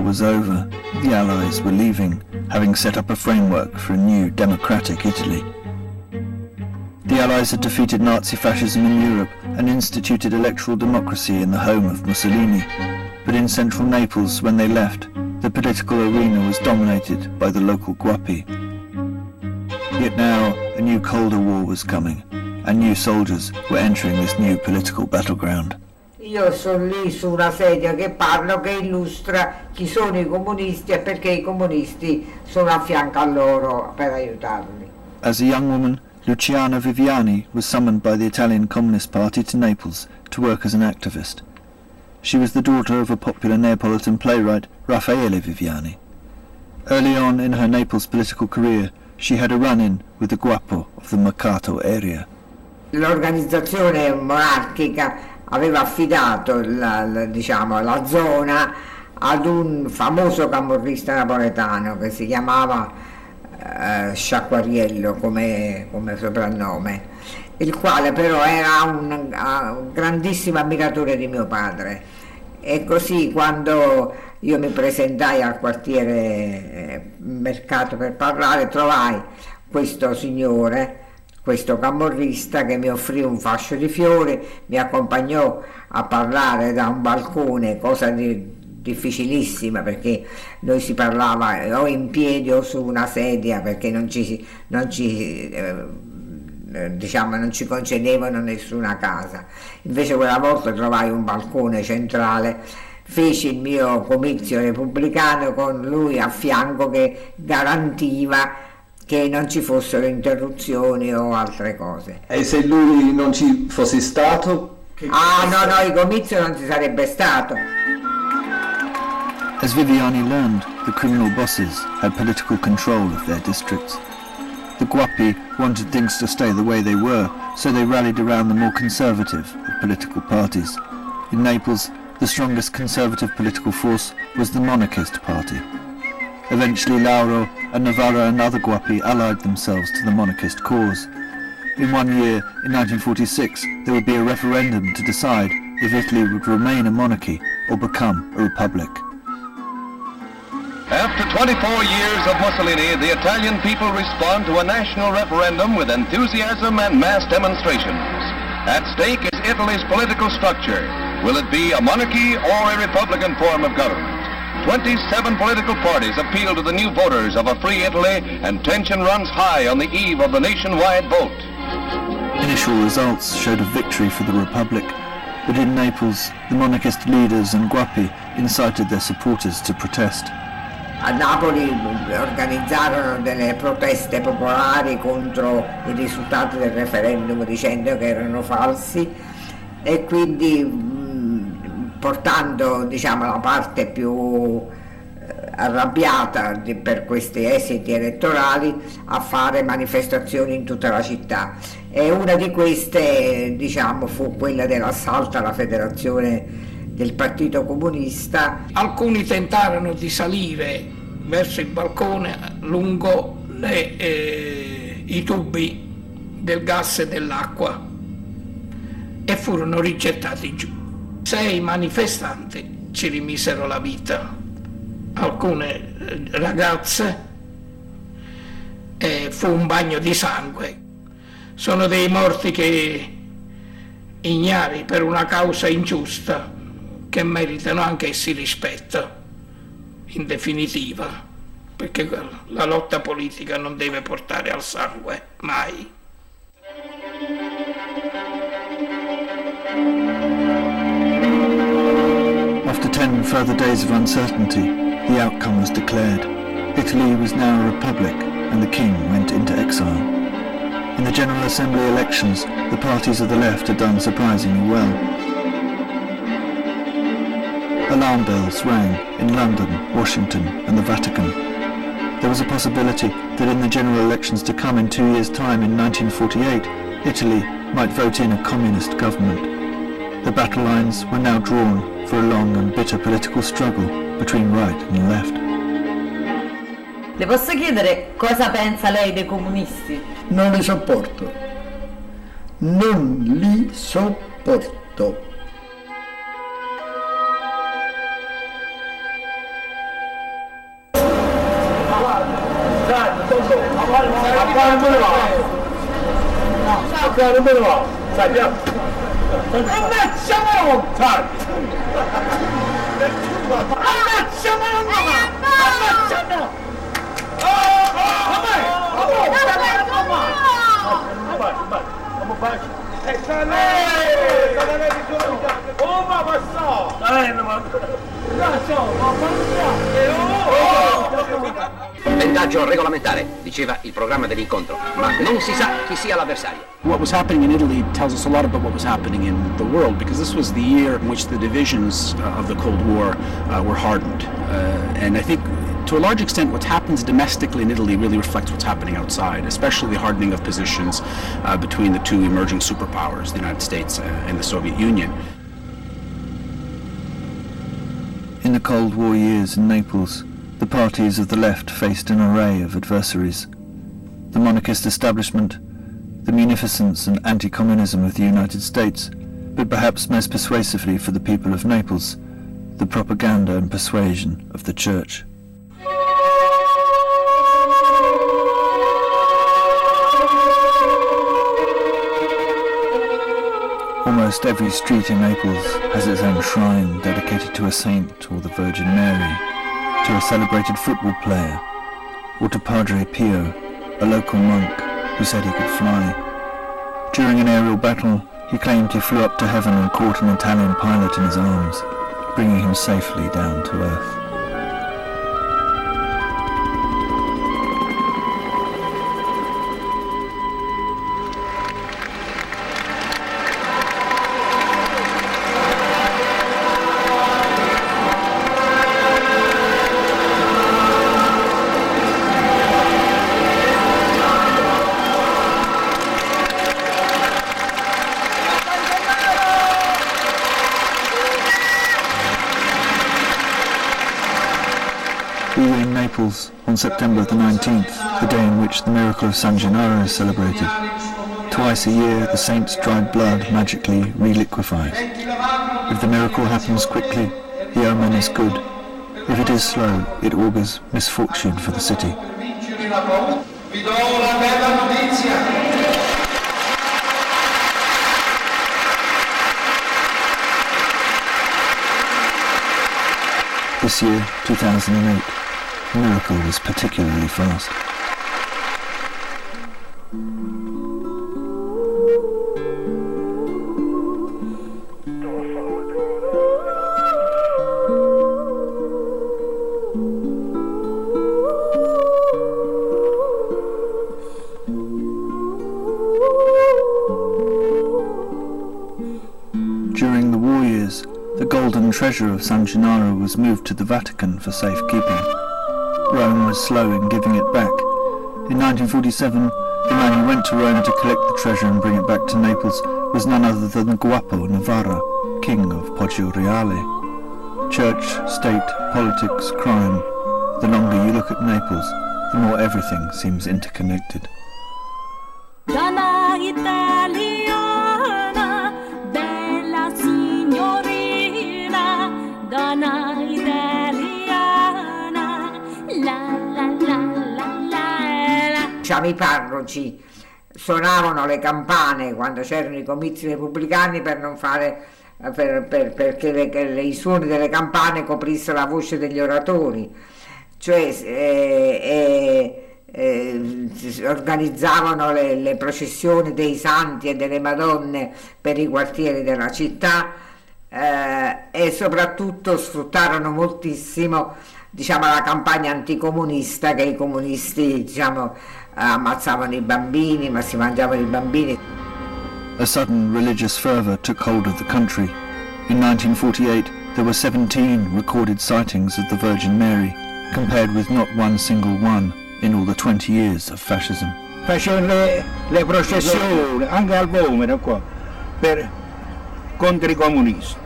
was over. The Allies were leaving, having set up a framework for a new democratic Italy. The Allies had defeated Nazi fascism in Europe and instituted electoral democracy in the home of Mussolini. But in central Naples, when they left, the political arena was dominated by the local guappi. Yet now, a new colder war was coming, and new soldiers were entering this new political battleground. Io sono lì su una sedia che parlo, che illustra chi sono i comunisti e perché i comunisti sono a fianco a loro per aiutarli. As a young woman, Luciana Viviani was summoned by the Italian Communist Party to Naples to work as an activist. She was the daughter of a popular Neapolitan playwright, Raffaele Viviani. Early on in her Naples political career, she had a run-in with the guapo of the Mercato area. L'organizzazione monarchica aveva affidato la zona ad un famoso camorrista napoletano che si chiamava Sciaquariello come soprannome, il quale però era un grandissimo ammiratore di mio padre. E così quando io mi presentai al quartiere Mercato per parlare, trovai questo signore, questo camorrista, che mi offrì un fascio di fiori, mi accompagnò a parlare da un balcone, cosa difficilissima, perché noi si parlava o in piedi o su una sedia, perché non ci concedevano nessuna casa. Invece quella volta trovai un balcone centrale, feci il mio comizio repubblicano con lui a fianco che garantiva che non ci fossero interruzioni o altre cose. E se lui non ci fosse stato? No, il comizio non ci sarebbe stato. As Viviani learned, the criminal bosses had political control of their districts. The guappi wanted things to stay the way they were, so they rallied around the more conservative of political parties. In Naples, the strongest conservative political force was the Monarchist party. Eventually Lauro and Navarra and other guappi allied themselves to the monarchist cause. In 1 year, in 1946, there would be a referendum to decide if Italy would remain a monarchy or become a republic. After 24 years of Mussolini, the Italian people respond to a national referendum with enthusiasm and mass demonstrations. At stake is Italy's political structure. Will it be a monarchy or a republican form of government? 27 political parties appeal to the new voters of a free Italy, and tension runs high on the eve of the nationwide vote. Initial results showed a victory for the Republic, but in Naples, the monarchist leaders and guappi incited their supporters to protest. A Napoli organizzarono delle proteste popolari contro i risultati del referendum dicendo che erano falsi, e quindi portando la parte più arrabbiata per questi esiti elettorali a fare manifestazioni in tutta la città, e una di queste fu quella dell'assalto alla federazione del Partito Comunista. Alcuni tentarono di salire verso il balcone lungo i tubi del gas e dell'acqua e furono rigettati giù. 6 manifestanti ci rimisero la vita, alcune ragazze, e fu un bagno di sangue. Sono dei morti che ignari per una causa ingiusta, che meritano anch'essi rispetto, in definitiva, perché la lotta politica non deve portare al sangue, mai. After 10 further days of uncertainty, the outcome was declared. Italy was now a republic, and the king went into exile. In the General Assembly elections, the parties of the left had done surprisingly well. Alarm bells rang in London, Washington and the Vatican. There was a possibility that in the general elections to come in 2 years' time in 1948, Italy might vote in a communist government. The battle lines were now drawn for a long and bitter political struggle between right and left. Le posso chiedere cosa pensa lei dei comunisti? Non li sopporto. Non li sopporto. Bendaggio regolamentare, diceva il programma dell'incontro, ma non si sa chi sia l'avversario. What was happening in Italy tells us a lot about what was happening in the world, because this was the year in which the divisions of the Cold War were hardened. And I think to a large extent what happens domestically in Italy really reflects what's happening outside, especially the hardening of positions between the two emerging superpowers, the United States and the Soviet Union. In the Cold War years in Naples, the parties of the left faced an array of adversaries. The monarchist establishment, the munificence and anti-communism of the United States, but perhaps most persuasively for the people of Naples, the propaganda and persuasion of the Church. Almost every street in Naples has its own shrine dedicated to a saint or the Virgin Mary, to a celebrated football player, or to Padre Pio, a local monk who said he could fly. During an aerial battle, he claimed he flew up to heaven and caught an Italian pilot in his arms, bringing him safely down to earth. We were in Naples on September the 19th, the day in which the miracle of San Gennaro is celebrated. Twice a year, the saint's dried blood magically reliquefies. If the miracle happens quickly, the omen is good. If it is slow, it augurs misfortune for the city. This year, 2008, the miracle was particularly fast. During the war years, the golden treasure of San Gennaro was moved to the Vatican for safekeeping. Rome was slow in giving it back. In 1947, the man who went to Rome to collect the treasure and bring it back to Naples was none other than Guapo Navarra, king of Poggio Reale. Church, state, politics, crime. The longer you look at Naples, the more everything seems interconnected. I parroci suonavano le campane quando c'erano i comizi repubblicani per non fare perché i suoni delle campane coprissero la voce degli oratori, cioè organizzavano le processioni dei santi e delle madonne per i quartieri della città e soprattutto sfruttarono moltissimo, diciamo, la campagna anticomunista, che i comunisti, diciamo, ammazzavano i bambini, ma si mangiavano i bambini. A sudden religious fervor took hold of the country. In 1948 there were 17 recorded sightings of the Virgin Mary, compared with not one single one in all the 20 years of fascism. Facevano le processioni anche al Vomero qua contro i comunisti.